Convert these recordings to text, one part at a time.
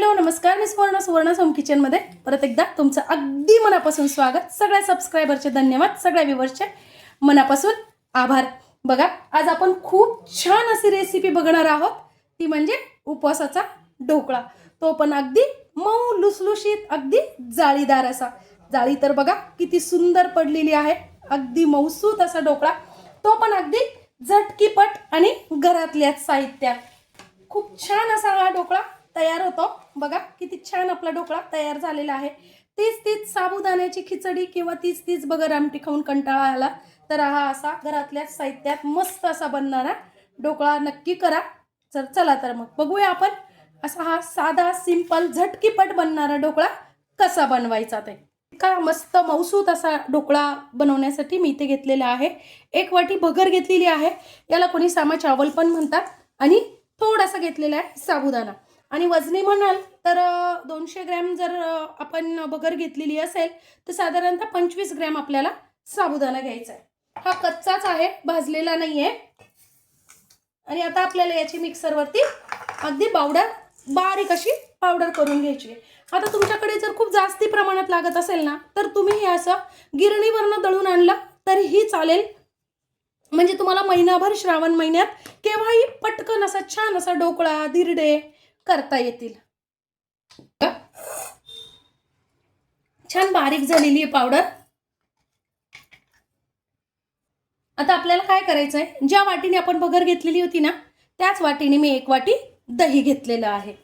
Hello नमस्कार, मी Suvarna home किचनमध्ये परत एकदा तुमचं अगदी मनापासून स्वागत. सगळ्या सबस्क्रायबरचे धन्यवाद, सगळ्या व्ह्यूअर्सचे मनापासून आभार. बघा, आज आपण खूप छान अशी रेसिपी बघणार आहोत, ती म्हणजे उपवासाचा ढोकळा. तो पण अगदी मऊ लुसलुशीत, अगदी जाळीदार असा. जाळी तर बघा किती सुंदर पडलेली आहे, अगदी मऊसूत असा ढोकळा. तो पण अगदी झटकीपट आणि घरातल्याच साहित्यात. खूप छान असा हा ढोकळा तयार होतो. बघा किती छान आपला ढोकळा तयार झालेला आहे. तीच साबुदाण्याची खिचडी किंवा तीच बगर आमटी खाऊन कंटाळा आला तर हा असा घरातल्या साहित्यात मस्त असा बनणारा ढोकळा नक्की करा. चला तर मग बघूया आपण असा हा साधा सिंपल झटकीपट बनणारा ढोकळा कसा बनवायचा ते. इतका मस्त मऊसूत असा ढोकळा बनवण्यासाठी मी इथे घेतलेला आहे 1 वाटी भगर घेतलेली आहे. याला कोणी सामा चावल पण म्हणतात. आणि थोडासा घेतलेला आहे साबुदाणा. आणि वजनी म्हणाल तर 200 ग्रॅम जर आपण भगर घेतलेली असेल तर साधारणतः 25 ग्रॅम आपल्याला साबुदाणा घ्यायचा आहे. हा कच्चाच आहे, भाजलेला नाहीये. आणि आता आपल्याला याची मिक्सरवरती अगदी बारीक अशी पावडर करून घ्यायची आहे. आता तुमच्याकडे जर खूप जास्ती प्रमाणात लागत असेल ना तर तुम्ही हे असं गिरणीवरनं दळून आणलं तरीही चालेल. म्हणजे तुम्हाला महिनाभर श्रावण महिन्यात केव्हाही पटकन असा छान असा ढोकळा धिरडे करता येतील. छान बारीक झालेली आहे पावडर. आता आपल्याला काय करायचं आहे, ज्या वाटीने आपण भगर घेतलेली होती ना त्याच वाटीने मी 1 वाटी दही घेतलेलं आहे.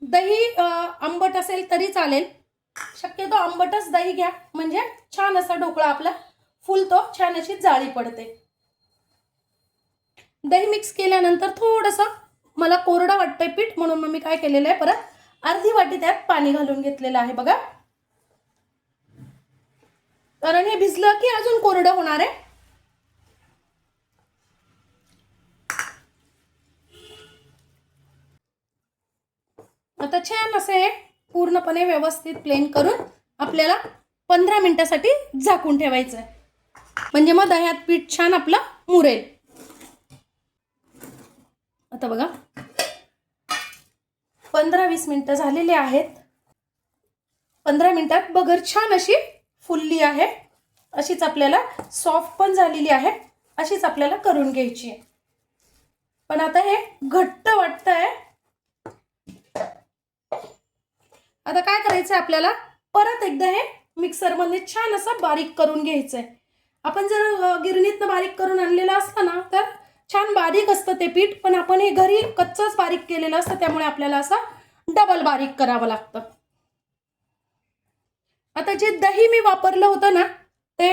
दही आंबट असेल तरी चालेल, शक्यतो आंबटच दही घ्या म्हणजे छान असा ढोकळा आपला फुलतो, छान अशी जाळी पडते. दही मिक्स केल्यानंतर थोडंसं मला कोरडं वाटतंय पीठ, म्हणून मग मी काय केलेलं आहे, परत अर्धी वाटी त्यात पाणी घालून घेतलेलं आहे. बघा, कारण हे भिजलं की अजून कोरडं होणार आहे. आता छान असे पूर्णपणे व्यवस्थित प्लेन करून आपल्याला 15 मिनिटासाठी झाकून ठेवायचं आहे, म्हणजे मग दह्यात पीठ छान आपलं मुरेल. आता बघा 15-20 मिनिटं झालेली आहेत. 15 मिनिटात भगर छान अशी फुलली आहे. अशीच आपल्याला सॉफ्ट पण झालेली आहे, अशीच आपल्याला करून घ्यायची आहे. पण आता हे घट्ट वाटतंय. आता काय करायचं आपल्याला, परत एकदा हे मिक्सरमध्ये छान असं बारीक करून घ्यायचंय. आपण जर गिरणीतनं बारीक करून आणलेलं असतं ना तर छान बारीक असतं ते पीठ, पण आपण हे घरी कच्चंच बारीक केलेलं असतं, त्यामुळे आपल्याला असं डबल बारीक करावं लागतं. आता जे दही मी वापरलं होतं ना ते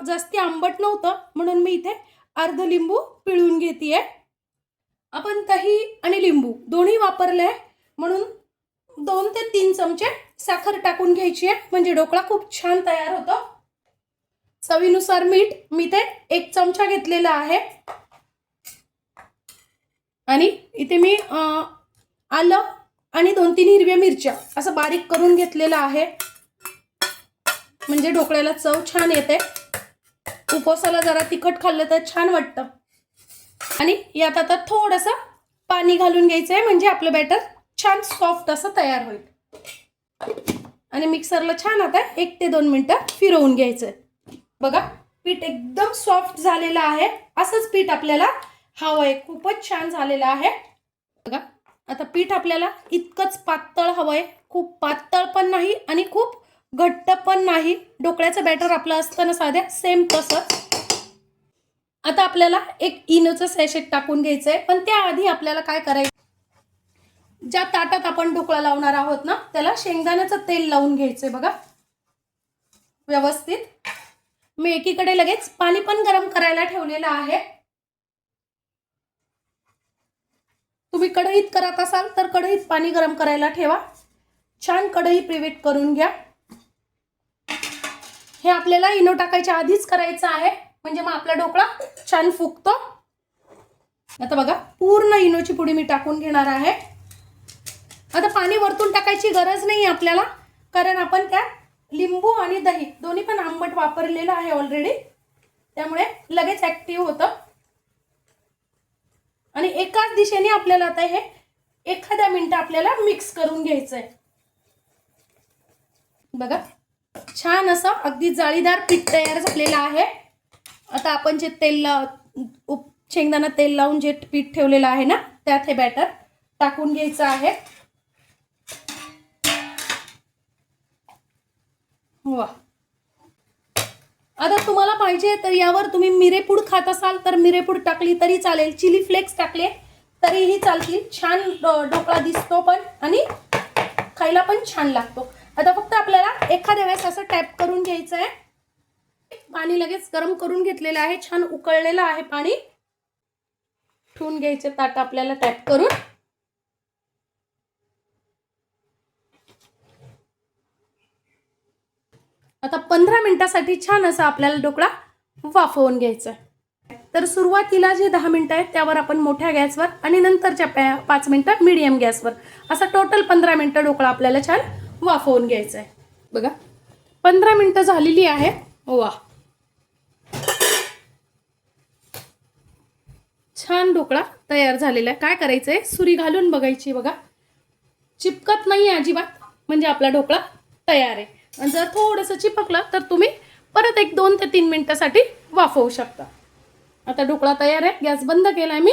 जास्ती आंबट नव्हतं, म्हणून मी इथे अर्ध लिंबू पिळून घेतेय. आपण दही आणि लिंबू दोन्ही वापरले म्हणून 2 ते 3 चमचे साखर टाकून घ्यायची आहे, म्हणजे ढोकळा खूप छान तयार होतो. चवीनुसार मीठ मी ते 1 चमचा घेतलेला आहे. आणि इथे मी आलं आणि 2-3 हिरव्या मिरच्या असं बारीक करून घेतलेलं आहे, म्हणजे ढोकळ्याला चव छान येते. उपवासाला जरा तिखट खाल्लं तर छान वाटतं. आणि यात आता थोडंसं पाणी घालून घ्यायचं आहे, म्हणजे आपलं बॅटर छान सॉफ्ट असं तयार होईल. आणि मिक्सरला छान आता 1 ते 2 मिनिटं फिरवून घ्यायचं आहे. बघा पीठ एकदम सॉफ्ट झालेलं आहे. असंच पीठ आपल्याला हवं आहे, खूपच छान झालेलं आहे. बघा आता पीठ आपल्याला इतकंच पातळ हवं आहे, खूप पातळ पण नाही आणि खूप घट्ट पण नाही. ढोकळ्याचं बॅटर आपलं असतं ना साध्या, सेम तसंच. आता आपल्याला 1 इनोचं सॅशेट टाकून घ्यायचं आहे, पण त्याआधी आपल्याला काय करायचं, ज्या ताटात आपण ढोकळा लावणार आहोत ना त्याला शेंगदाण्याचं तेल लावून घ्यायचंय. बघा व्यवस्थित. मी एकीकडे लगेच पाणी पण गरम करायला ठेवलेलं आहे. तुम्ही कढईत करत असाल तर कढईत पाणी गरम करायला ठेवा. छान कढई प्रीहीट करून घ्या. हे आपल्याला इनो टाकायच्या आधीच करायचं आहे, म्हणजे मग आपला ढोकळा छान फुगतो. आता बघा पूर्ण इनोची पुडी मी टाकून घेणार आहे. आता पाणी वरतून टाकायची गरज नाही आपल्याला, कारण आपण त्यात लिंबू आणि दही दोन्ही पण आंबट वापरलेलं आहे ऑलरेडी, त्यामुळे लगेच ऍक्टिव्ह होतं. आणि एकाच दिशेने आपल्याला आता हे एखाद्या मिनिट आपल्याला मिक्स करून घ्यायचं आहे. बघा छान असं अगदी जाळीदार पीठ तयार झालेलं आहे. आता आपण जे शेंगदाणा तेल लावून जे पीठ ठेवलेलं आहे ना, त्यात हे बॅटर टाकून घ्यायचं आहे. वा, आता तुम्हाला पाहिजे तर यावर तुम्ही मिरेपूड खात असाल तर मिरेपूड टाकली तरी चालेल, चिली फ्लेक्स टाकले तरीही चालतील. छान ढोकळा दिसतो पण आणि खायला पण छान लागतो. आता फक्त आपल्याला एखाद्या वेळेस असं टॅप करून घ्यायचं आहे. पाणी लगेच गरम करून घेतलेलं आहे, छान उकळलेलं आहे पाणी. ठेवून घ्यायचे ताट आपल्याला टॅप करून. आता 15 मिनिटासाठी छान असा आपल्याला ढोकळा वाफवून घ्यायचा आहे. तर सुरुवातीला जे 10 मिनिटं आहेत त्यावर आपण मोठ्या गॅसवर आणि नंतरच्या 5 मिनिटं मीडियम गॅसवर, असं टोटल 15 मिनिटं ढोकळा आपल्याला छान वाफवून घ्यायचा आहे. बघा 15 मिनिटं झालेली आहे. वा, छान ढोकळा तयार झालेला आहे. काय करायचंय, सुरी घालून बघायची. बघा चिपकत नाही अजिबात, म्हणजे आपला ढोकळा तयार आहे. आणि जर थोडंसं चिपकलं तर तुम्ही परत एक 2 ते 3 मिनिटासाठी वाफवू शकता. आता ढोकळा तयार आहे. गॅस बंद केलाय मी,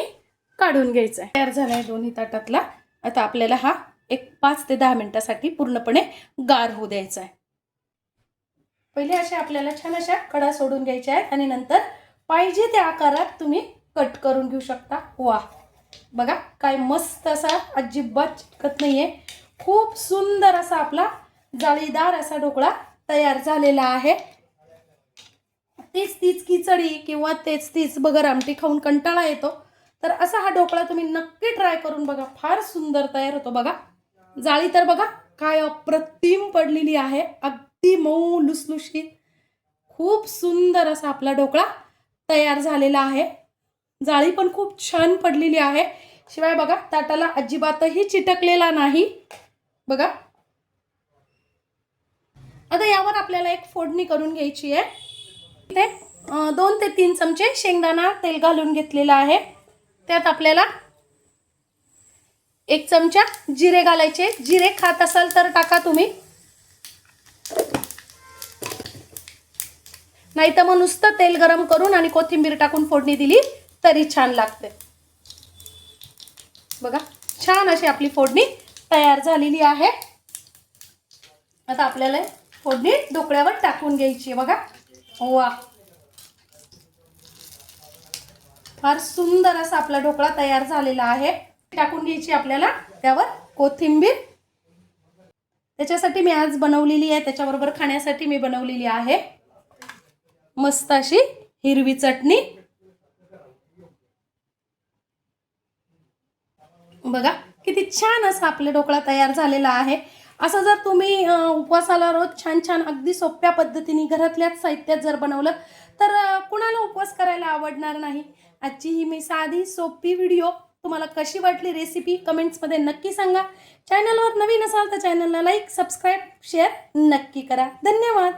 काढून घ्यायचा आहे. तयार झाला आहे दोन्ही ताटातला. आता आपल्याला हा एक 5 ते 10 मिनिटासाठी पूर्णपणे गार होऊ द्यायचा आहे. पहिले अशा आपल्याला छान अशा कडा सोडून घ्यायच्या आहेत आणि नंतर पाहिजे त्या आकारात तुम्ही कट करून घेऊ शकता. वा, बघा काय मस्त असा, अजिबात चिटकत नाहीये. खूप सुंदर असा आपला जाळीदार असा ढोकळा तयार झालेला आहे. तीच खिचडी किंवा तीच बगर आमटी खाऊन कंटाळा येतो, तर असा हा ढोकळा तुम्ही नक्की ट्राय करून बघा. फार सुंदर तयार होतो. बघा जाळी तर बघा काय अप्रतिम पडलेली आहे, अगदी मऊ लुसलुशीत. खूप सुंदर असा आपला ढोकळा तयार झालेला आहे. जाळी पण खूप छान पडलेली आहे. शिवाय बघा ताटाला अजिबातही चिटकलेला नाही. बघा आता यावर आपल्याला एक फोडणी करून घ्यायची आहे. इथे 2 ते 3 चमचे शेंगदाणा तेल घालून घेतलेलं आहे. त्यात आपल्याला 1 चमचा जिरे घालायचे. जिरे खात असाल तर टाका तुम्ही, नाही तर मग नुसतं तेल गरम करून आणि कोथिंबीर टाकून फोडणी दिली तरी छान लागते. बघा छान अशी आपली फोडणी तयार झालेली आहे. आता आपल्याला फोडणी ढोकळ्यावर टाकून घ्यायची. बघा वा, फार सुंदर असा आपला ढोकळा तयार झालेला आहे. टाकून घ्यायची आपल्याला त्यावर कोथिंबीर. त्याच्यासाठी मी आज बनवलेली आहे, त्याच्याबरोबर खाण्यासाठी मी बनवलेली आहे मस्त अशी हिरवी चटणी. बघा किती छान असा आपला ढोकळा तयार झालेला आहे. असं जर तुम्ही उपवासाला रोज छान छान अगदी सोप्या पद्धतीने घरातल्याच साहित्यात जर बनवलं तर कुणाला उपवास करायला आवडणार नाही. आजची ही मी साधी सोपी व्हिडिओ तुम्हाला कशी वाटली रेसिपी कमेंट्समध्ये नक्की सांगा. चॅनलवर नवीन असाल तर चॅनलला लाईक, सबस्क्राईब, शेअर नक्की करा. धन्यवाद.